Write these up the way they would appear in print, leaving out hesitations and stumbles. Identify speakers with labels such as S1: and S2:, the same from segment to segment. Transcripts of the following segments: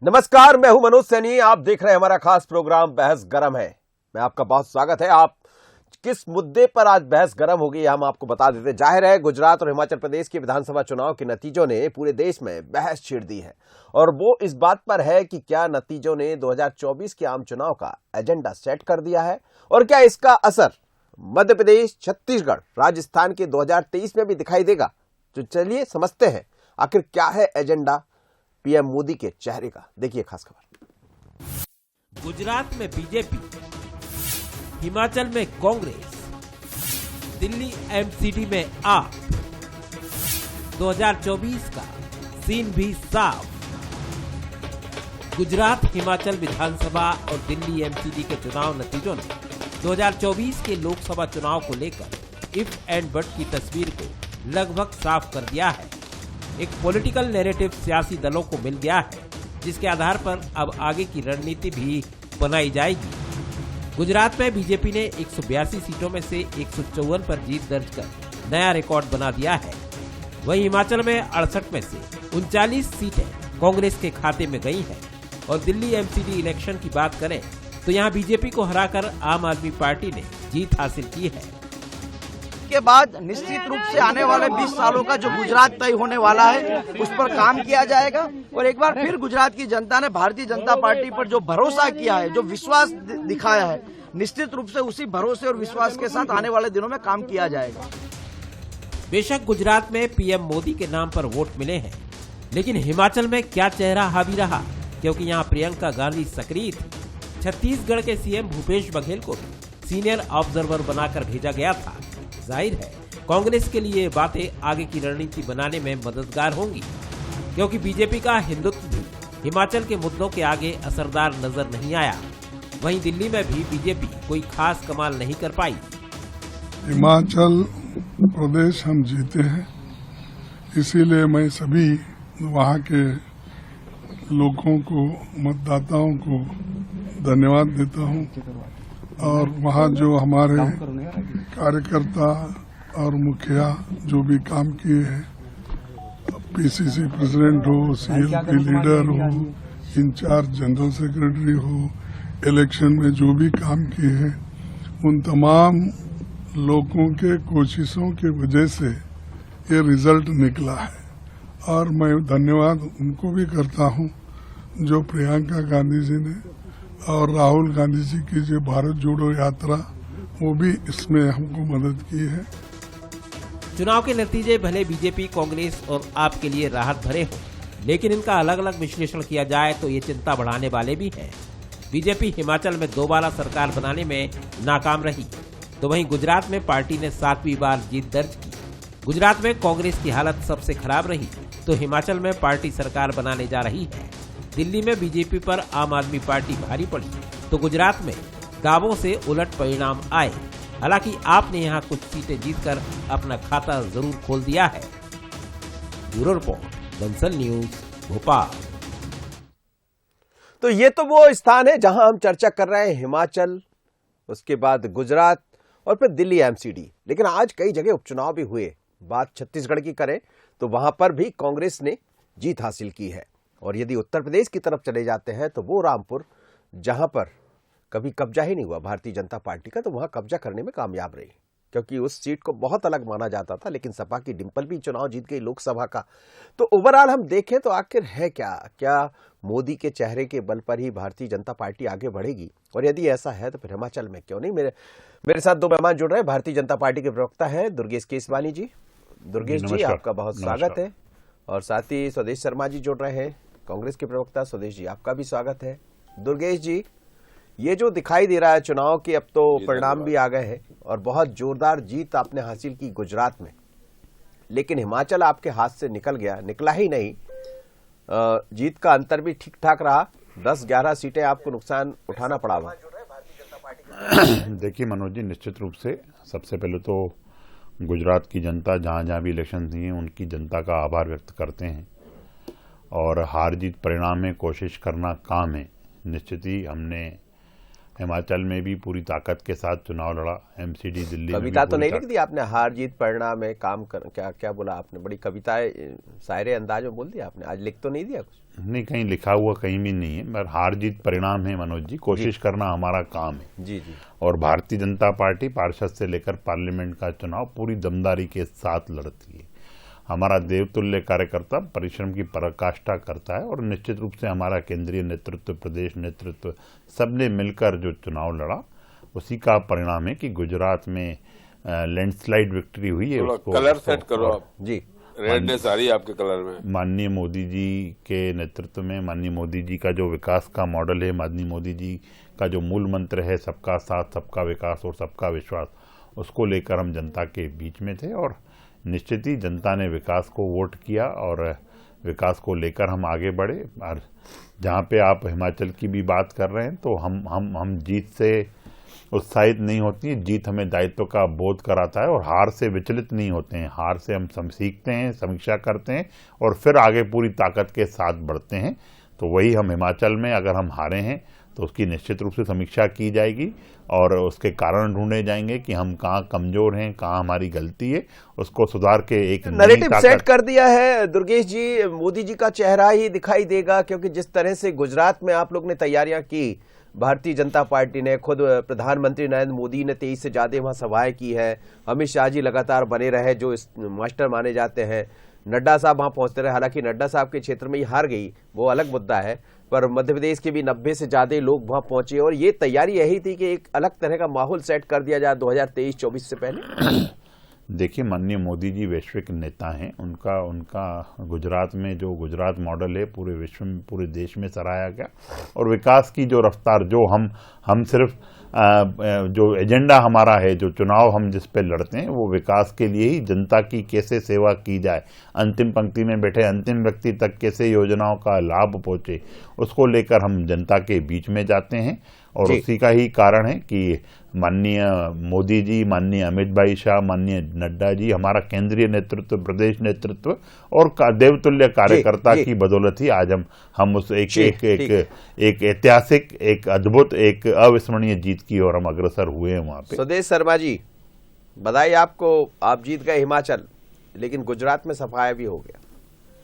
S1: नमस्कार, मैं हूं मनोज सैनी। आप देख रहे हैं हमारा खास प्रोग्राम बहस गरम है। मैं आपका बहुत स्वागत है। आप किस मुद्दे पर आज बहस गरम होगी हम आपको बता देते हैं। जाहिर है, गुजरात और हिमाचल प्रदेश के विधानसभा चुनाव के नतीजों ने पूरे देश में बहस छेड़ दी है और वो इस बात पर है कि क्या नतीजों ने 2024 के आम चुनाव का एजेंडा सेट कर दिया है और क्या इसका असर मध्य प्रदेश, छत्तीसगढ़, राजस्थान के 2023 में भी दिखाई देगा। तो चलिए समझते हैं आखिर क्या है एजेंडा पीएम मोदी के चेहरे का। देखिए खास खबर।
S2: गुजरात में बीजेपी, हिमाचल में कांग्रेस, दिल्ली एमसीडी में आप। 2024 का सीन भी साफ। गुजरात, हिमाचल विधानसभा और दिल्ली एमसीडी के चुनाव नतीजों ने 2024 के लोकसभा चुनाव को लेकर इफ एंड बट की तस्वीर को लगभग साफ कर दिया है। एक पॉलिटिकल नैरेटिव सियासी दलों को मिल गया है, जिसके आधार पर अब आगे की रणनीति भी बनाई जाएगी। गुजरात में बीजेपी ने 182 सीटों में से 154 पर जीत दर्ज कर नया रिकॉर्ड बना दिया है। वहीं हिमाचल में 68 में से 39 सीटें कांग्रेस के खाते में गई हैं और दिल्ली एमसीडी इलेक्शन की बात करें तो यहां बीजेपी को हराकर आम आदमी पार्टी ने जीत हासिल की है।
S3: के बाद निश्चित रूप से आने वाले 20 सालों का जो गुजरात तय होने वाला है उस पर काम किया जाएगा और एक बार फिर गुजरात की जनता ने भारतीय जनता पार्टी पर जो भरोसा किया है, जो विश्वास दिखाया है, निश्चित रूप से उसी भरोसे और विश्वास के साथ आने वाले दिनों में काम किया जाएगा।
S2: बेशक गुजरात में पीएम मोदी के नाम पर वोट मिले हैं, लेकिन हिमाचल में क्या चेहरा हावी रहा, क्योंकि यहाँ प्रियंका गांधी सक्रिय थी। छत्तीसगढ़ के सीएम भूपेश बघेल को भी सीनियर ऑब्जर्वर बनाकर भेजा गया था। जाहिर है कांग्रेस के लिए बातें आगे की रणनीति बनाने में मददगार होंगी, क्योंकि बीजेपी का हिंदुत्व भी हिमाचल के मुद्दों के आगे असरदार नजर नहीं आया। वहीं दिल्ली में भी बीजेपी कोई खास कमाल नहीं कर पाई।
S4: हिमाचल प्रदेश हम जीते हैं, इसीलिए मैं सभी वहाँ के लोगों को, मतदाताओं को धन्यवाद देता हूँ और वहाँ जो हमारे कार्यकर्ता और मुखिया जो भी काम किए हैं, पीसीसी प्रेसिडेंट हो, सीएलपी लीडर हो, इंचार्ज जनरल सेक्रेटरी हो, इलेक्शन में जो भी काम किए हैं, उन तमाम लोगों के कोशिशों की वजह से ये रिजल्ट निकला है और मैं धन्यवाद उनको भी करता हूँ जो प्रियंका गांधी जी ने और राहुल गांधी जी की जो भारत जोड़ो यात्रा, वो भी इसमें हमको मदद की है।
S2: चुनाव के नतीजे भले बीजेपी, कांग्रेस और आप के लिए राहत भरे हों, लेकिन इनका अलग अलग विश्लेषण किया जाए तो ये चिंता बढ़ाने वाले भी हैं। बीजेपी हिमाचल में दोबारा सरकार बनाने में नाकाम रही, तो वहीं गुजरात में पार्टी ने 7वीं बार जीत दर्ज की। गुजरात में कांग्रेस की हालत सबसे खराब रही, तो हिमाचल में पार्टी सरकार बनाने जा रही है। दिल्ली में बीजेपी पर आम आदमी पार्टी भारी पड़ी, तो गुजरात में दावों से उलट परिणाम आए। हालांकि आपने यहां कुछ सीटें जीतकर अपना खाता जरूर खोल दिया है। Bureau report, Bansal news, Bhopal.
S1: तो ये तो वो स्थान है जहां हम चर्चा कर रहे हैं, हिमाचल, उसके बाद गुजरात और फिर दिल्ली एमसीडी। लेकिन आज कई जगह उपचुनाव भी हुए। बात छत्तीसगढ़ की करें तो वहां पर भी कांग्रेस ने जीत हासिल की है। और यदि उत्तर प्रदेश की तरफ चले जाते हैं तो वो रामपुर, जहां पर कभी कब्जा ही नहीं हुआ भारतीय जनता पार्टी का, तो वहां कब्जा करने में कामयाब रही, क्योंकि उस सीट को बहुत अलग माना जाता था। लेकिन सपा की डिंपल भी चुनाव जीत गई लोकसभा का। तो ओवरऑल हम देखें तो आखिर है क्या मोदी के चेहरे के बल पर ही भारतीय जनता पार्टी आगे बढ़ेगी? और यदि ऐसा है तो फिर हिमाचल में क्यों नहीं? मेरे साथ दो मेहमान जुड़ रहे हैं। भारतीय जनता पार्टी के प्रवक्ता है दुर्गेश केसवानी जी। दुर्गेश जी, आपका बहुत स्वागत है। और साथ ही स्वदेश शर्मा जी जुड़ रहे हैं, कांग्रेस के प्रवक्ता। स्वदेश जी, आपका भी स्वागत है। दुर्गेश जी, ये जो दिखाई दे रहा है चुनाव के, अब तो परिणाम भी आ गए हैं और बहुत जोरदार जीत आपने हासिल की गुजरात में, लेकिन हिमाचल आपके हाथ से निकला ही नहीं। जीत का अंतर भी ठीक ठाक रहा, 10-11 सीटें आपको नुकसान उठाना पड़ा वहां।
S5: देखिए मनोज जी, निश्चित रूप से सबसे पहले तो गुजरात की जनता, जहां जहां भी इलेक्शन हुए हैं, उनकी जनता का आभार व्यक्त करते हैं और हार जीत परिणाम में कोशिश करना काम है। निश्चित ही हमने हिमाचल में भी पूरी ताकत के साथ चुनाव लड़ा, एमसीडी दिल्ली में
S1: कविता
S5: भी
S1: तो
S5: पूरी
S1: नहीं लिख दी आपने, हार जीत परिणाम में काम कर, क्या क्या बोला आपने, बड़ी कविताएं शायरे अंदाज में बोल दिया आपने, आज लिख तो नहीं दिया कुछ?
S5: नहीं, कहीं लिखा हुआ कहीं भी नहीं है, मगर हार जीत परिणाम है मनोज जी, कोशिश करना हमारा काम है।
S1: जी जी।
S5: और भारतीय जनता पार्टी पार्षद से लेकर पार्लियामेंट का चुनाव पूरी दमदारी के साथ लड़ती है। हमारा देवतुल्य कार्यकर्ता परिश्रम की पराकाष्ठा करता है और निश्चित रूप से हमारा केंद्रीय नेतृत्व, प्रदेश नेतृत्व सबने मिलकर जो चुनाव लड़ा उसी का परिणाम है कि गुजरात में लैंडस्लाइड विक्ट्री हुई है।
S6: उसको कलर सेट करो आप
S1: जी,
S6: रेडनेस आ रही है आपके कलर में।
S5: माननीय मोदी जी के नेतृत्व में, माननीय मोदी जी का जो विकास का मॉडल है, माननीय मोदी जी का जो मूल मंत्र है सबका साथ, सबका विकास और सबका विश्वास, उसको लेकर हम जनता के बीच में थे और निश्चित ही जनता ने विकास को वोट किया और विकास को लेकर हम आगे बढ़े। और जहाँ पे आप हिमाचल की भी बात कर रहे हैं तो हम जीत से उत्साहित नहीं होती है, जीत हमें दायित्व का बोध कराता है और हार से विचलित नहीं होते हैं। हार से हम सीखते हैं, समीक्षा करते हैं और फिर आगे पूरी ताकत के साथ बढ़ते हैं। तो वही हम हिमाचल में अगर हम हारे हैं तो उसकी निश्चित रूप से समीक्षा की जाएगी और उसके कारण ढूंढे जाएंगे कि हम कहाँ कमजोर हैं, कहाँ हमारी गलती है, उसको सुधार के एक
S1: नैरेटिव सेट कर दिया है दुर्गेश जी। मोदी जी का चेहरा ही दिखाई देगा, क्योंकि जिस तरह से गुजरात में आप लोग ने तैयारियां की, भारतीय जनता पार्टी ने, खुद प्रधानमंत्री नरेंद्र मोदी ने 23 से ज्यादा वहां सभाएं की है, अमित शाह जी लगातार बने रहे जो मास्टर माने जाते हैं, नड्डा साहब वहां पहुंचते रहे। हालांकि नड्डा साहब के क्षेत्र में ही हार गई, वो अलग मुद्दा है, पर मध्य प्रदेश के भी 90 से ज्यादा लोग वहां पहुंचे और ये तैयारी यही थी कि एक अलग तरह का माहौल सेट कर दिया जाए 2023-24 से पहले।
S5: देखिए, माननीय मोदी जी वैश्विक नेता हैं, उनका गुजरात में जो गुजरात मॉडल है पूरे विश्व में, पूरे देश में सराहा गया और विकास की जो रफ्तार, जो हम सिर्फ जो एजेंडा हमारा है, जो चुनाव हम जिस पे लड़ते हैं वो विकास के लिए ही, जनता की कैसे सेवा की जाए, अंतिम पंक्ति में बैठे अंतिम व्यक्ति तक कैसे योजनाओं का लाभ पहुंचे, उसको लेकर हम जनता के बीच में जाते हैं। और उसी का ही कारण है कि माननीय मोदी जी, माननीय अमित भाई शाह, माननीय नड्डा जी, हमारा केंद्रीय नेतृत्व, प्रदेश नेतृत्व और देवतुल्य कार्यकर्ता की बदौलत ही आज हम उस एक ऐतिहासिक, एक अद्भुत, एक अविस्मरणीय जीत की ओर हम अग्रसर हुए हैं वहां पे।
S1: स्वदेश शर्मा जी, बधाई आपको, आप जीत गए हिमाचल, लेकिन गुजरात में सफाया भी हो गया।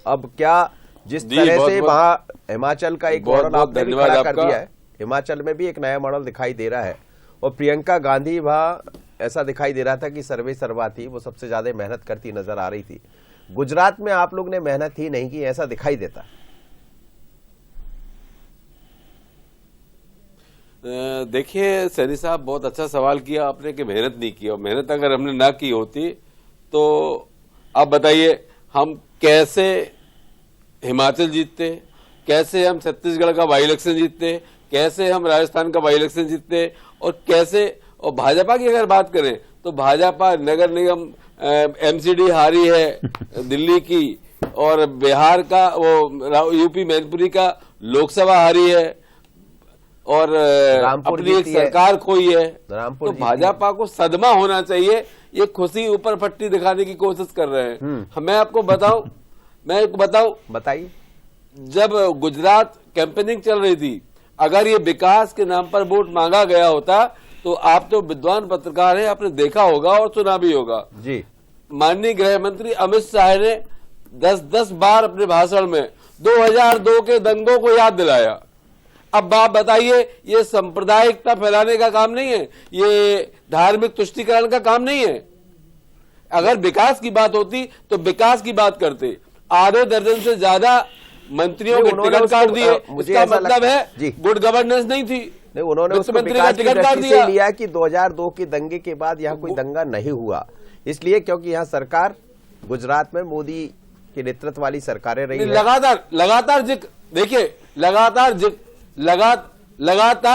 S1: अब क्या जिस तरह से वहां हिमाचल का एक मॉडल आपने भी खड़ा कर दिया है, हिमाचल में भी एक नया मॉडल दिखाई दे रहा है और प्रियंका गांधी वहां ऐसा दिखाई दे रहा था कि सर्वे सर्वा थी, वो सबसे ज्यादा मेहनत करती नजर आ रही थी। गुजरात में आप लोग ने मेहनत ही नहीं की, ऐसा दिखाई देता।
S6: देखिए सैनी साहब, बहुत अच्छा सवाल किया आपने कि मेहनत नहीं की, और मेहनत अगर हमने ना की होती तो आप बताइए हम कैसे हिमाचल जीतते, कैसे हम छत्तीसगढ़ का बाई इलेक्शन जीतते, कैसे हम राजस्थान का बाई इलेक्शन जीतते, और कैसे, और भाजपा की अगर बात करें तो भाजपा नगर निगम एमसीडी हारी है दिल्ली की, और बिहार का वो यूपी मैनपुरी का लोकसभा हारी है, और अपनी एक सरकार खोई है। तो भाजपा को सदमा होना चाहिए, ये खुशी ऊपर फट्टी दिखाने की कोशिश कर रहे हैं। मैं आपको बताऊं, बताइए, जब गुजरात कैंपेनिंग चल रही थी, अगर ये विकास के नाम पर वोट मांगा गया होता तो आप तो विद्वान पत्रकार हैं, आपने देखा होगा और सुना भी होगा
S1: जी।
S6: माननीय गृह मंत्री अमित शाह ने 10 बार अपने भाषण में 2002 के दंगों को याद दिलाया। अब आप बताइए, ये सांप्रदायिकता फैलाने का काम नहीं है, ये धार्मिक तुष्टीकरण का काम नहीं है। अगर विकास की बात होती तो विकास की बात करते। आधे दर्जन से ज्यादा मंत्रियों के टिकट काट दिए, इसका मतलब है गुड गवर्नेंस नहीं थी।
S1: उन्होंने उसको विकास की दृष्टि से लिया कि 2002 के दंगे के बाद यहाँ कोई दंगा नहीं हुआ, इसलिए क्योंकि यहाँ सरकार गुजरात में मोदी के नेतृत्व वाली सरकारें रही है।
S6: लगातार जिक्र, देखिए लगातार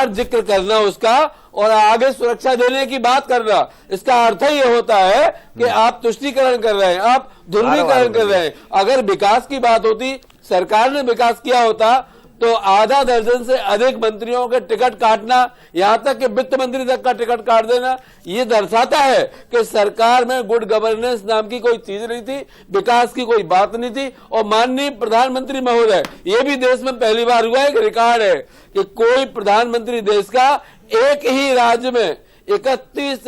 S6: जिक्र करना उसका और आगे सुरक्षा देने की बात करना, इसका अर्थ ही ये होता है कि आप तुष्टीकरण कर रहे हैं, आप ध्रुवीकरण कर रहे हैं। अगर विकास की बात होती, सरकार ने विकास किया होता, तो आधा दर्जन से अधिक मंत्रियों के टिकट काटना, यहां तक कि वित्त मंत्री तक का टिकट काट देना, ये दर्शाता है कि सरकार में गुड गवर्नेंस नाम की कोई चीज नहीं थी, विकास की कोई बात नहीं थी। और माननीय प्रधानमंत्री महोदय, ये भी देश में पहली बार हुआ है कि रिकॉर्ड है कि कोई प्रधानमंत्री देश का एक ही राज्य में 31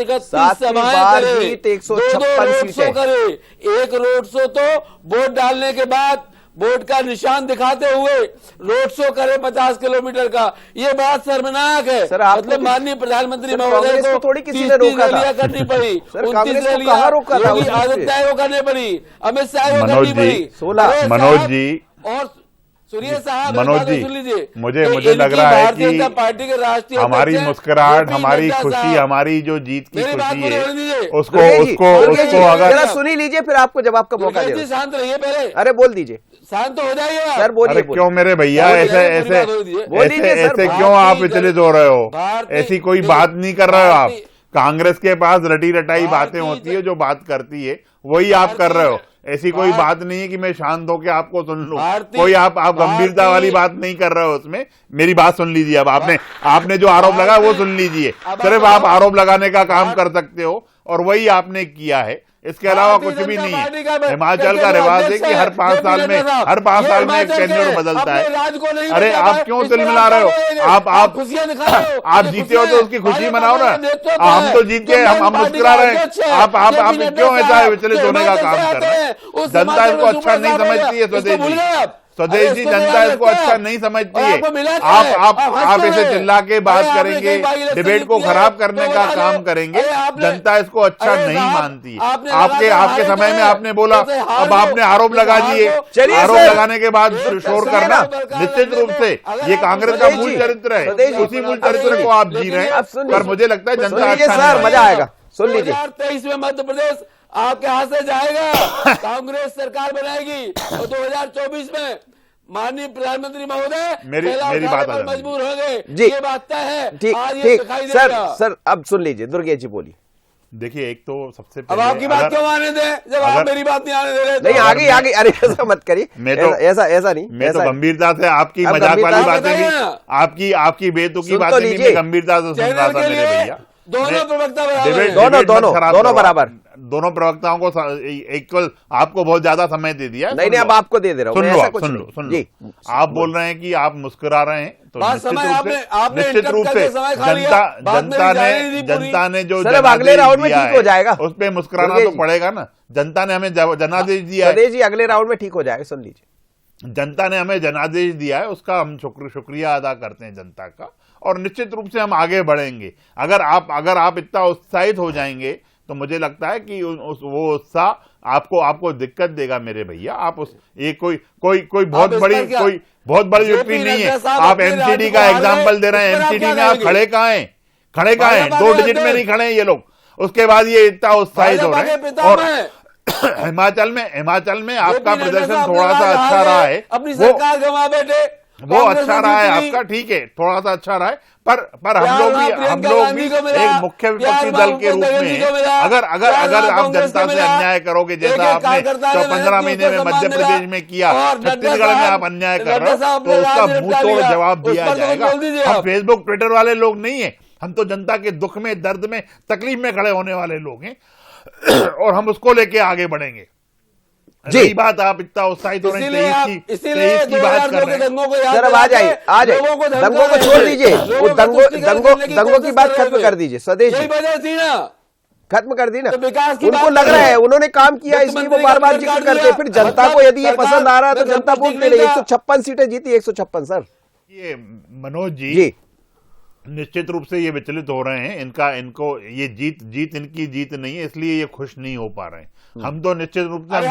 S6: सभाएं करे, 2 शो करे, एक रोड शो तो वोट डालने के बाद वोट का निशान दिखाते हुए रोड शो करे 50 किलोमीटर का, ये बात शर्मनाक है। मतलब माननीय प्रधानमंत्री महोदय को
S1: थोड़ी किसी ने रोका था,
S6: करनी पड़ी,
S1: 29 रैलियां योगी
S6: आदित्यनाथ को करनी पड़ी, अमित शाह को करनी पड़ी,
S1: 16
S5: मनोज जी
S6: और सुनिए साहब,
S5: मनोज जी,
S6: सुन लीजिए,
S5: मुझे लग रहा है कि
S6: पार्टी के राष्ट्रीय
S5: हमारी मुस्कुराहट, हमारी खुशी, हमारी जो जीत की खुशी है, उसको अगर
S1: सुनी लीजिए, फिर आपको जवाब का मौका दे।
S6: शांत रहिए पहले,
S1: अरे बोल दीजिए,
S6: शांत तो हो जाइए
S1: सर, बोलिए।
S5: क्यों मेरे भैया ऐसे क्यों आप विचलित हो रहे हो? ऐसी कोई बात नहीं कर रहे हो आप। कांग्रेस के पास रटी रटाई बातें होती है, जो बात करती है वही आप कर रहे हो। ऐसी कोई बात नहीं है कि मैं शांत होकर आपको सुन लूं। कोई आप गंभीरता वाली बात नहीं कर रहे हो उसमें। मेरी बात सुन लीजिए। अब आपने जो आरोप लगाया वो सुन लीजिए। सिर्फ आप आरोप लगाने का काम कर सकते हो और वही आपने किया है, इसके अलावा कुछ भी नहीं है। हिमाचल का रिवाज है कि हर 5 साल में एक टेंडर बदलता है। अरे आप क्यों तिलमिला रहे हो? आप जीते हो तो उसकी खुशी मनाओ ना। हम तो जीत के हम मुस्कुरा रहे हैं। आप क्यों ऐसा विचलित होने का काम कर रहे हैं? जनता इसको अच्छा नहीं समझती है। स्वदेश जी, जनता इसको अच्छा नहीं समझती है। आप ऐसे चिल्ला के बात करेंगे, डिबेट को खराब करने का काम करेंगे, जनता इसको अच्छा नहीं मानती है। आपके समय में आपने बोला, अब आपने आरोप लगा दिए। आरोप लगाने के बाद शोर करना, निश्चित रूप से ये कांग्रेस का मूल चरित्र है। उसी मूल चरित्र को आप जी रहे हैं, पर मुझे लगता है जनता अच्छा,
S1: मजा आएगा। सुन लीजिए,
S6: 2023 में मध्य प्रदेश आपके हाथ से जाएगा, कांग्रेस सरकार बनाएगी और 2024 में माननीय प्रधानमंत्री महोदय
S5: मेरी बात
S6: पर मजबूर हो गए।
S1: जी,
S6: ये बात है।
S1: ठीक सर, अब सुन लीजिए, दुर्गेश जी बोलिए।
S5: देखिए, एक तो सबसे
S6: पहले, अब आपकी बात क्यों आने दें जब आप मेरी बात नहीं आने दे रहे?
S1: नहीं, आगे अरे ऐसा मत करिए। ऐसा नहीं,
S5: मैं तो गंभीरता से आपकी मजाक वाली बातें भी, आपकी बेतुकी बातें भी मैं गंभीरता से सुन रहा था मेरे भैया।
S6: दोनों प्रवक्ता
S1: दोनों बराबर,
S5: दोनों प्रवक्ताओं को इक्वल आपको बहुत ज्यादा समय दे दिया।
S1: नहीं, अब आपको दे रहा हूं।
S5: सुन लो। आप बोल रहे हैं कि आप मुस्कुरा रहे हैं, तो निश्चित रूप से जनता ने जो
S1: अगले राउंड में ठीक हो जाएगा,
S5: उस पर मुस्कुराना तो पड़ेगा ना। जनता ने हमें जनादेश दिया है
S1: जी, अगले राउंड में ठीक हो जाएगा। सुन लीजिए,
S5: जनता ने हमें जनादेश दिया है, उसका हम शुक्रिया अदा करते हैं जनता का, और निश्चित रूप से हम आगे बढ़ेंगे। अगर आप इतना उत्साहित हो जाएंगे तो मुझे लगता है कि वो उत्साह आपको दिक्कत देगा मेरे भैया। ये कोई बहुत बड़ी विक्ट्री नहीं है। आप एमसीडी का एग्जांपल दे रहे हैं। एमसीडी में आप खड़े कहाँ हैं? 2 डिजिट में नहीं खड़े हैं ये लोग। उसके बाद ये इतना उत्साहित हो रहे हैं। और हिमाचल में आपका प्रदर्शन थोड़ा सा अच्छा रहा है,
S6: अपनी सरकार गंवा बैठे,
S5: वो अच्छा रहा है आपका, ठीक है, थोड़ा सा अच्छा रहा है, पर हम लोग भी एक मुख्य विपक्षी दल के रूप में अगर आप जनता से अन्याय करोगे, जैसा आपने 15 महीने में मध्य प्रदेश में किया, छत्तीसगढ़ में आप अन्याय कर रहे हो, तो उसका मुंह तोड़ जवाब दिया जाएगा। हम फेसबुक ट्विटर वाले लोग नहीं है, हम तो जनता के दुख में, दर्द में, तकलीफ में खड़े होने वाले लोग हैं और हम उसको लेके आगे बढ़ेंगे। जी, बात आप इतना उत्साहित हो रहे हैं,
S6: इसीलिए
S5: की बात कर रहे हैं।
S1: सर, अब आ जाइए, दंगों को छोड़ दीजिए, वो दंगों की बात खत्म कर दीजिए। स्वदेश खत्म कर दी ना।
S6: तो विकास की
S1: उनको लग रहा है उन्होंने काम किया, इसलिए वो बार बार जिक्र करते। फिर जनता को यदि ये पसंद आ रहा है तो जनता वोट दे रही है। 156 सीटें जीती, 156। सर,
S5: ये मनोज जी निश्चित रूप से ये विचलित हो रहे हैं। इनको ये जीत इनकी जीत नहीं है, इसलिए ये खुश नहीं हो पा रहे हैं। हम तो निश्चित रूप से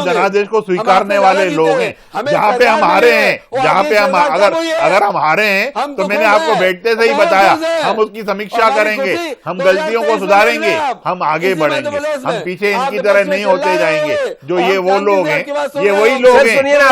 S5: जनादेश को स्वीकारने वाले लोग हैं। जहां पे हम हारे हैं, अगर हम हारे हैं तो मैंने आपको बैठते से ही बताया, हम उसकी समीक्षा करेंगे, हम गलतियों को सुधारेंगे, हम आगे बढ़ेंगे, हम पीछे इनकी तरह नहीं होते जाएंगे। जो ये वो लोग हैं, ये वही लोग हैं।
S1: सुनिए ना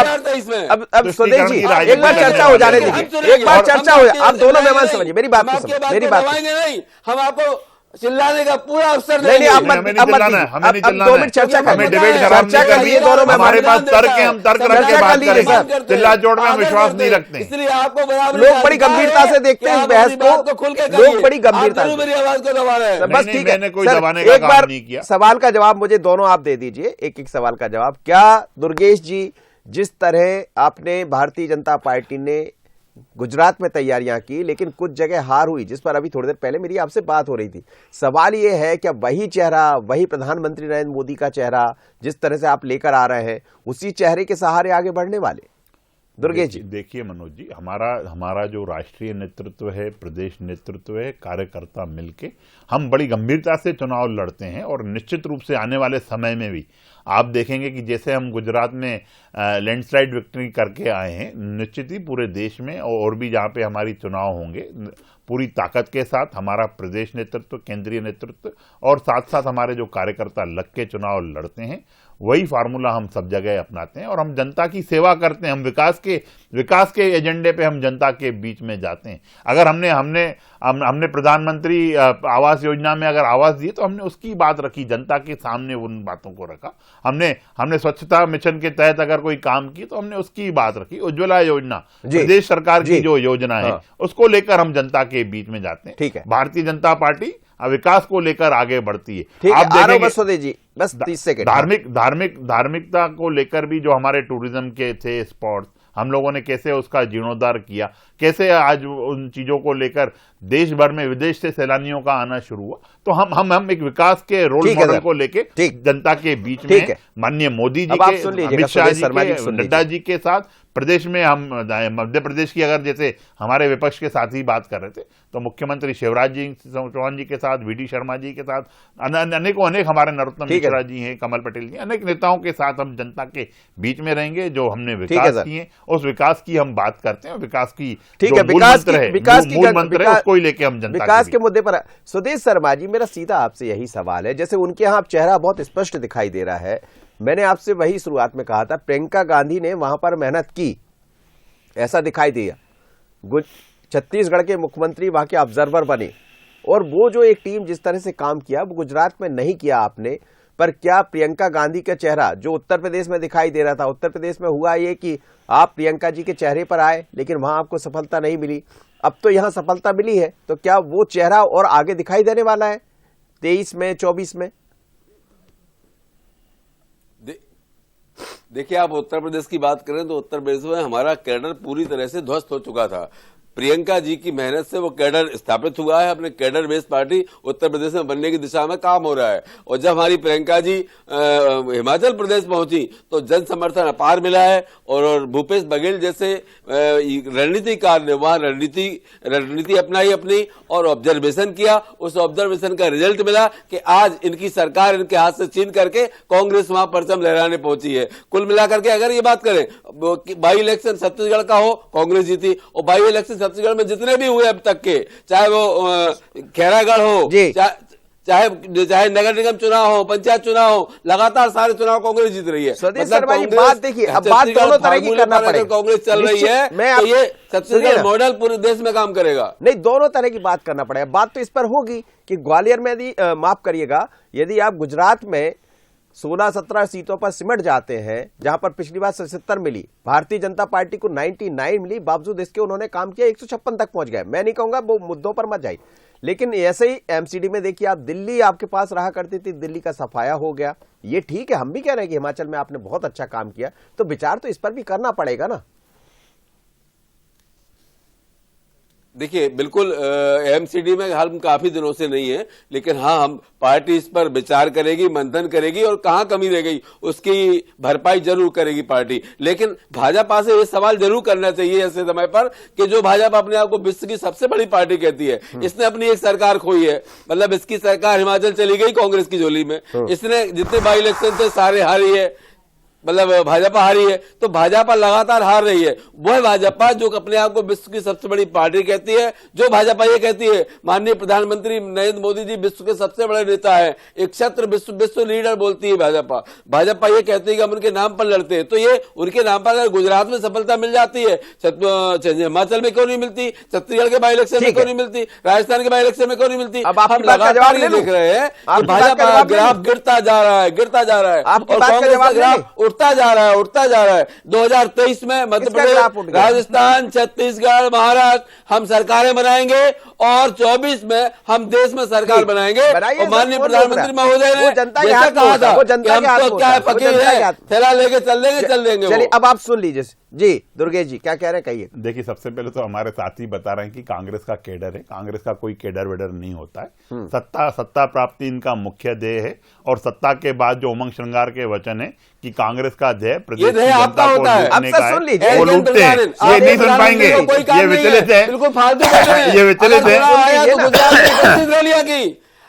S1: अब स्वदेश जी, एक बार चर्चा हो जाने दीजिए, एक बार चर्चा हो जाए। आप दोनों मेहमान समझिए, मेरी बात नहीं,
S6: हम आपको चिल्लाने का पूरा अवसर
S1: नहीं, आप
S5: हमें नहीं चिल्लाना है, हमें नहीं चिल्लाना
S1: 2
S5: है।
S1: मिनट चर्चा कर
S5: हमें
S1: लीजिए।
S5: डिबेट खराब
S1: चर्चा
S5: नहीं
S1: कर
S5: करनी
S1: लीजिए
S5: है।
S1: दोनों में।
S5: हमारे पास तर्क है, हम तर्क रख के बात करेंगे। चिल्ला जोड़ में हम विश्वास नहीं रखते।
S6: इसलिए आपको
S1: लोग बड़ी गंभीरता से देखते हैं इस बहस को, लोग बड़ी गंभीरता से।
S6: मेरी आवाज को दबा रहे हैं।
S1: बस
S5: नहीं,
S1: ठीक है
S5: मैंने कोई
S1: सर,
S5: दबाने का
S1: एक
S5: काम
S1: बार
S5: नहीं किया।
S1: सवाल का जवाब मुझे दोनों आप दे दीजिए, एक एक सवाल का जवाब। क्या दुर्गेश जी, जिस तरह आपने भारतीय जनता पार्टी ने गुजरात में तैयारियां की लेकिन कुछ जगह हार हुई, जिस पर अभी थोड़ी देर पहले मेरी आपसे बात हो रही थी, सवाल यह है कि वही चेहरा, वही प्रधानमंत्री नरेंद्र मोदी का चेहरा जिस तरह से आप लेकर आ रहे हैं, उसी चेहरे के सहारे आगे बढ़ने वाले? दुर्गेश जी
S5: देखिए मनोज जी, हमारा जो राष्ट्रीय नेतृत्व है, प्रदेश नेतृत्व है, कार्यकर्ता मिलके हम बड़ी गंभीरता से चुनाव लड़ते हैं। और निश्चित रूप से आने वाले समय में भी आप देखेंगे कि जैसे हम गुजरात में लैंडस्लाइड विक्ट्री करके आए हैं, निश्चित ही पूरे देश में और भी जहां पे हमारी चुनाव होंगे, पूरी ताकत के साथ हमारा प्रदेश नेतृत्व, केंद्रीय नेतृत्व और साथ साथ हमारे जो कार्यकर्ता लग के चुनाव लड़ते हैं, वही फार्मूला हम सब जगह अपनाते हैं और हम जनता की सेवा करते हैं। हम विकास के एजेंडे पे हम जनता के बीच में जाते हैं। अगर हमने प्रधानमंत्री आवास योजना में अगर आवास दिए तो हमने उसकी बात रखी, जनता के सामने उन बातों को रखा। हमने स्वच्छता मिशन के तहत अगर कोई काम की तो हमने उसकी बात रखी। उज्ज्वला योजना प्रदेश सरकार की जो योजना है, उसको लेकर हम जनता के बीच में जाते हैं।
S1: ठीक है,
S5: भारतीय जनता पार्टी विकास को लेकर आगे बढ़ती है।
S1: ठीक
S5: आप
S1: है, आरव
S5: देखेंगे
S1: बसोदे जी बस 30 सेकंड।
S5: धार्मिकता को लेकर भी जो हमारे टूरिज्म के थे स्पॉट्स, हम लोगों ने कैसे उसका जीर्णोद्धार किया, कैसे आज उन चीजों को लेकर देश भर में विदेश से सैलानियों का आना शुरू हुआ। तो हम एक विकास के रोल मॉडल को लेके जनता के बीच में माननीय मोदी जी के, अमित शाह जी के, नड्डा जी के साथ प्रदेश में हम मध्य प्रदेश की अगर जैसे हमारे विपक्ष के साथ ही बात कर रहे थे तो मुख्यमंत्री शिवराज जी चौहान जी के साथ, वीडी शर्मा जी के साथ, अनेक हमारे नरोत्तम मिश्रा जी हैं, कमल पटेल जी, अनेक नेताओं के साथ हम जनता के बीच में रहेंगे। जो हमने विकास किए उस विकास की हम बात करते हैं। विकास की मूल मंत्र है उसको ही लेके हम जनता
S1: विकास के मुद्दे पर। सुदेश शर्मा जी, मेरा सीधा आपसे यही सवाल है, जैसे उनके यहाँ चेहरा बहुत स्पष्ट दिखाई दे रहा है, मैंने आपसे वही शुरुआत में कहा था, प्रियंका गांधी ने वहां पर मेहनत की, ऐसा दिखाई दिया। छत्तीसगढ़ के मुख्यमंत्री वहां के ऑब्जर्वर बने और वो जो एक टीम जिस तरह से काम किया वो गुजरात में नहीं किया आपने। पर क्या प्रियंका गांधी का चेहरा जो उत्तर प्रदेश में दिखाई दे रहा था, उत्तर प्रदेश में हुआ ये कि आप प्रियंका जी के चेहरे पर आए लेकिन वहां आपको सफलता नहीं मिली, अब तो यहां सफलता मिली है, तो क्या वो चेहरा और आगे दिखाई देने वाला है 23 में 24 में?
S6: देखिए, आप उत्तर प्रदेश की बात करें तो उत्तर प्रदेश में हमारा कैडर पूरी तरह से ध्वस्त हो चुका था। प्रियंका जी की मेहनत से वो कैडर स्थापित हुआ है। अपने cadre based party Uttar Pradesh में बनने की दिशा में काम हो रहा है। और जब हमारी प्रियंका जी हिमाचल प्रदेश पहुंची तो जन समर्थन अपार मिला है और भूपेश बघेल जैसे रणनीतिकार ने वहां रणनीति अपनाई अपनी और ऑब्जर्वेशन किया। उस ऑब्जर्वेशन का रिजल्ट मिला कि आज इनकी सरकार इनके हाथ से छीन करके कांग्रेस वहां परचम लहराने पहुंची है। कुल मिलाकर के अगर ये बात करें, बाई इलेक्शन छत्तीसगढ़ का हो, कांग्रेस जीती, और बाई इलेक्शन छत्तीसगढ़ में जितने भी हुए अब तक के, चाहे वो खैरागढ़ हो, चाहे नगर निगम चुनाव हो, पंचायत चुनाव हो, लगातार सारे चुनाव कांग्रेस जीत रही है।
S1: मतलब बात देखिए, अब बात दोनों तरह की करना पड़ेगा।
S6: कांग्रेस चल रही है तो ये छत्तीसगढ़ मॉडल पूरे देश में काम करेगा।
S1: नहीं, दोनों तरह की बात करना पड़ेगा। बात तो इस पर होगी कि ग्वालियर में यदि माफ करिएगा, यदि आप गुजरात में 16-17 सीटों पर सिमट जाते हैं, जहां पर पिछली बार 77 मिली, भारतीय जनता पार्टी को 99 मिली, बावजूद इसके उन्होंने काम किया 156 तक पहुंच गए। मैं नहीं कहूंगा वो मुद्दों पर मत जाइए, लेकिन ऐसे ही एमसीडी में देखिए आप, दिल्ली आपके पास रहा करती थी, दिल्ली का सफाया हो गया। ये ठीक है, हम भी कह रहे हैं कि हिमाचल में आपने बहुत अच्छा काम किया, तो विचार तो इस पर भी करना पड़ेगा ना।
S6: देखिए, बिल्कुल एमसीडी में हम काफी दिनों से नहीं है, लेकिन हाँ, हम पार्टी इस पर विचार करेगी, मंथन करेगी और कहां कमी रह गई उसकी भरपाई जरूर करेगी पार्टी। लेकिन भाजपा से ये सवाल जरूर करना चाहिए ऐसे समय पर कि जो भाजपा अपने आप को विश्व की सबसे बड़ी पार्टी कहती है, इसने अपनी एक सरकार खोई है। मतलब इसकी सरकार हिमाचल चली गई कांग्रेस की झोली में। इसने जितने बाई इलेक्शन थे सारे हारी है। मतलब भाजपा हारी है, तो भाजपा लगातार हार रही है। वह भाजपा जो अपने आप को विश्व की सबसे बड़ी पार्टी कहती है, जो भाजपा ये कहती है माननीय प्रधानमंत्री नरेंद्र मोदी जी विश्व के सबसे बड़े नेता है, एक क्षत्र विश्व लीडर बोलती है भाजपा ये कहती है कि हम उनके नाम पर लड़ते हैं। तो ये उनके नाम पर अगर गुजरात में सफलता मिल जाती है, हिमाचल में क्यों नहीं मिलती, छत्तीसगढ़ के बाई इलेक्शन में क्यों नहीं मिलती, राजस्थान के बाई इलेक्शन में क्यों नहीं मिलती? हम लगातार ये देख रहे हैं कि भाजपा का ग्राफ गिरता जा रहा है और कांग्रेस का ग्राफ उठता जा रहा है। 2023 में मध्य प्रदेश, राजस्थान, छत्तीसगढ़, महाराष्ट्र हम सरकारें बनाएंगे और 24 में हम देश में सरकार बनाएंगे। और माननीय प्रधानमंत्री महोदय ने जैसा कहा था कि हम तो क्या फकीर है, थैला लेके चल देंगे।
S1: चलिए अब आप सुन लीजिए जी। दुर्गेश जी क्या कह रहे हैं, कहिए।
S5: देखिए, सबसे पहले तो हमारे साथी बता रहे हैं कि कांग्रेस का केडर है। कांग्रेस का कोई केडर वेडर नहीं होता है। सत्ता प्राप्ति इनका मुख्य ध्येय है और सत्ता के बाद जो उमंग श्रृंगार के वचन है कि कांग्रेस का ध्येय प्रदेश की जनता को लूटने का है, वो लूटते हैं। ये नहीं सुन पाएंगे, ये विचलित है,
S6: बिल्कुल फालतू ये
S5: विचलित
S6: है।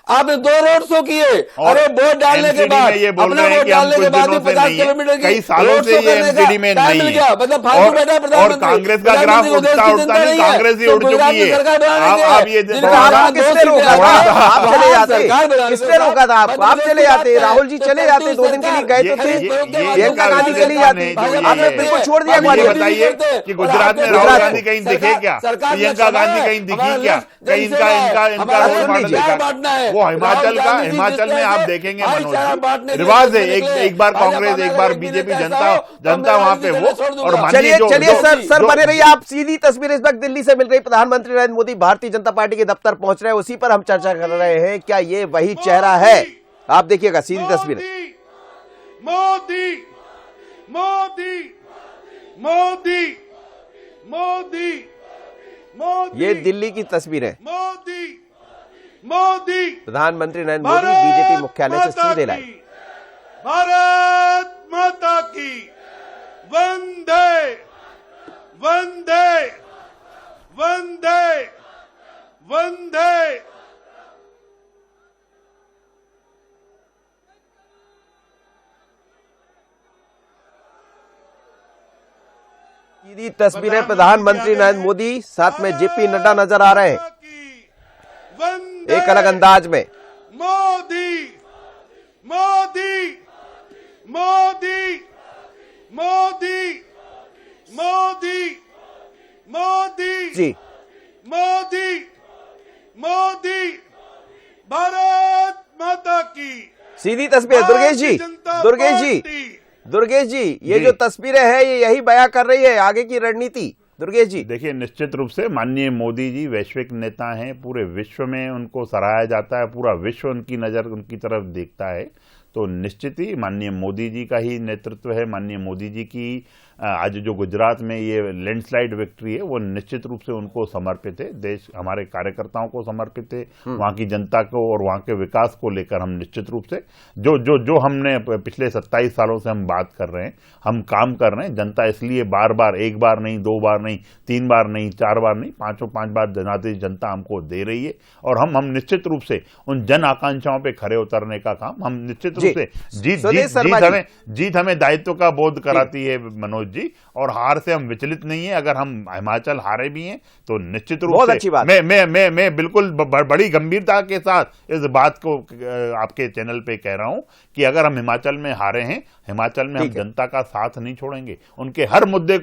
S6: आपने 2 रोड शो किए, अरे वोट डालने के बाद
S5: ये बोल रहे हैं कि हम कुछ दिनों से नहीं है, कई सालों से ये एमसीडी में नहीं है। और कांग्रेस का ग्राफ उठता नहीं, कांग्रेस ही उठ चुकी है। आप ये
S1: किसने रोका था? आप चले जाते, राहुल जी चले जाते, 2 दिन के लिए गए तो थे, प्रियंका गांधी चली जाती, आपने बिल्कुल छोड़ दिया।
S5: बताइए कि गुजरात में राहुल गांधी कहीं दिखे क्या, प्रियंका गांधी कहीं दिखी क्या, कहीं इनका रोल मॉडल दिखा? वो हिमाचल में आप देखेंगे मनोज जी, रिवाज है, एक बार कांग्रेस, एक बार बीजेपी, जनता वहां पे वो। और
S1: चलिए सर बने रहिए। आप सीधी तस्वीर इस वक्त दिल्ली से मिल रही। प्रधानमंत्री नरेंद्र मोदी भारतीय जनता पार्टी के दफ्तर पहुंच रहे हैं, उसी पर हम चर्चा कर रहे हैं। क्या ये वही चेहरा है? आप देखिएगा सीधी तस्वीर।
S4: मोदी मोदी मोदी मोदी मोदी,
S1: ये दिल्ली की तस्वीर है।
S4: मोदी
S1: प्रधानमंत्री नरेंद्र मोदी बीजेपी मुख्यालय से सीधे लाए।
S4: भारत माता की वंदे वंदे वंदे वंदे।
S1: सीधी तस्वीर है। प्रधानमंत्री नरेंद्र मोदी, साथ में जेपी नड्डा नजर आ रहे हैं एक अलग अंदाज में।
S4: मोदी मोदी मोदी मोदी मोदी मोदी
S1: जी
S4: मोदी मोदी, भारत माता की।
S1: सीधी तस्वीर। दुर्गेश जी ये जो तस्वीरें हैं ये यही बयां कर रही है आगे की रणनीति। दुर्गेश जी
S5: देखिए, निश्चित रूप से माननीय मोदी जी वैश्विक नेता हैं, पूरे विश्व में उनको सराहा जाता है, पूरा विश्व उनकी नज़र उनकी तरफ देखता है। तो निश्चित ही माननीय मोदी जी का ही नेतृत्व है। माननीय मोदी जी की आज जो गुजरात में ये लैंडस्लाइड विक्ट्री है वो निश्चित रूप से उनको समर्पित है, देश हमारे कार्यकर्ताओं को समर्पित है, वहाँ की जनता को और वहाँ के विकास को लेकर हम निश्चित रूप से जो हमने पिछले 27 सालों से हम बात कर रहे हैं, हम काम कर रहे हैं। जनता इसलिए बार बार, एक बार नहीं, 2 बार नहीं, 3 बार नहीं, 4 बार नहीं, 5 बार जनादेश जनता हमको दे रही है। और हम निश्चित रूप से उन जन आकांक्षाओं पर खरे उतरने का काम हम निश्चित रूप से जीत हमें दायित्व का बोध कराती है मनोज जी, और हार से हम विचलित नहीं है। अगर हम हिमाचल हारे भी हैं तो निश्चित रूप से मैं बिल्कुल बड़ी गंभीरता के साथ इस बात को आपके चैनल पे कह रहा हूं कि अगर हम हिमाचल में हारे हैं, हिमाचल में हम जनता का साथ नहीं छोड़ेंगे। उनके हर मुद्दे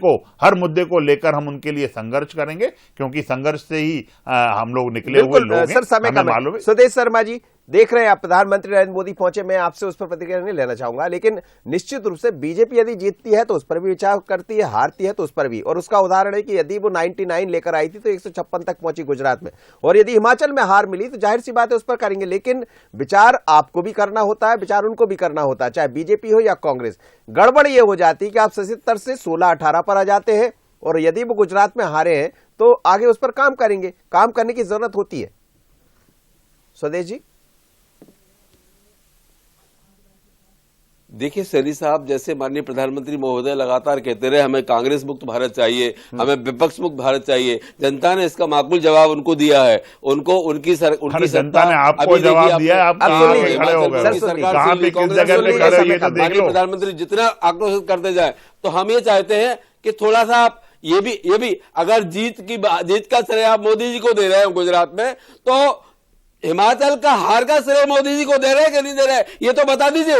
S5: को लेकर हम उनके लिए संघर्ष करेंगे, क्योंकि संघर्ष से ही हम लोग निकले हुए लोग हैं। हमें मालूम है।
S1: सुदेश शर्मा जी देख रहे हैं आप, प्रधानमंत्री नरेंद्र मोदी पहुंचे, मैं आपसे उस पर प्रतिक्रिया नहीं लेना चाहूंगा, लेकिन निश्चित रूप से बीजेपी यदि जीतती है तो उस पर भी विचार करती है, हारती है तो उस पर भी। और उसका उदाहरण है कि यदि वो 99 लेकर आई थी तो 156 तक पहुंची गुजरात में, और यदि हिमाचल में हार मिली तो जाहिर सी बात है उस पर करेंगे। लेकिन विचार आपको भी करना होता है, विचार उनको भी करना होता है, चाहे बीजेपी हो या कांग्रेस। गड़बड़ ये हो जाती है कि आप 77 से 16-18 पर आ जाते हैं, और यदि वो गुजरात में हारे हैं तो आगे उस पर काम करेंगे। काम करने की जरूरत होती है। स्वदेश जी
S6: देखिए सैनी साहब, जैसे माननीय प्रधानमंत्री महोदय लगातार कहते रहे हमें कांग्रेस मुक्त भारत चाहिए, हमें विपक्ष मुक्त भारत चाहिए, जनता ने इसका माकूल जवाब उनको दिया है। उनको उनकी
S5: जनता ने आपको जवाब दिया है, आप कहाँ पे खड़े हो गए, कहाँ पे किस जगह पे खड़े हो, ये तो देख लो।
S6: प्रधानमंत्री जितना आक्रोशित करते जाए, तो हम ये चाहते हैं कि थोड़ा सा आप ये भी अगर जीत का श्रेय आप मोदी जी को दे रहे हो गुजरात में, तो हिमाचल का हार का श्रेय मोदी जी को दे रहे हैं कि नहीं दे रहे हैं, ये तो बता दीजिए।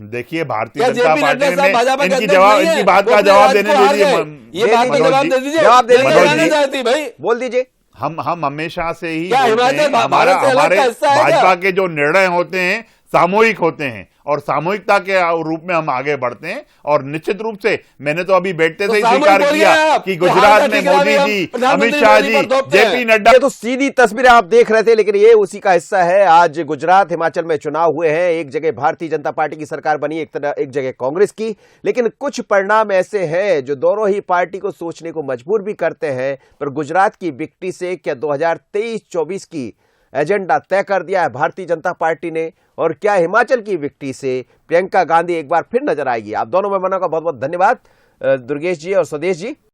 S5: देखिए भारतीय जनता पार्टी ने इनकी बात का जवाब देने दीजिए,
S6: ये बात का जवाब दे दीजिए,
S1: जवाब देने
S6: चाहती भाई,
S1: बोल दीजिए।
S5: हम हमेशा से ही
S6: हिमाचल
S5: हमारे भाजपा के जो निर्णय होते हैं सामूहिक होते हैं और सामूहिकता के रूप में हम आगे बढ़ते हैं। और निश्चित रूप से मैंने तो अभी बैठते से ही स्वीकार किया कि गुजरात में मोदी जी, अमित शाह जी, जेपी नड्डा।
S1: ये तो सीधी तस्वीरें आप देख रहे थे, लेकिन ये उसी का हिस्सा है। आज गुजरात हिमाचल में चुनाव हुए हैं, एक जगह भारतीय जनता पार्टी की सरकार बनी, एक जगह कांग्रेस की, लेकिन कुछ परिणाम ऐसे हैं जो दोनों ही पार्टी को सोचने को मजबूर भी करते हैं। पर गुजरात की विक्ट्री से क्या 2023-24 की एजेंडा तय कर दिया है भारतीय जनता पार्टी ने, और क्या हिमाचल की विक्ट्री से प्रियंका गांधी एक बार फिर नजर आएगी? आप दोनों मेहमानों का बहुत बहुत धन्यवाद, दुर्गेश जी और स्वदेश जी।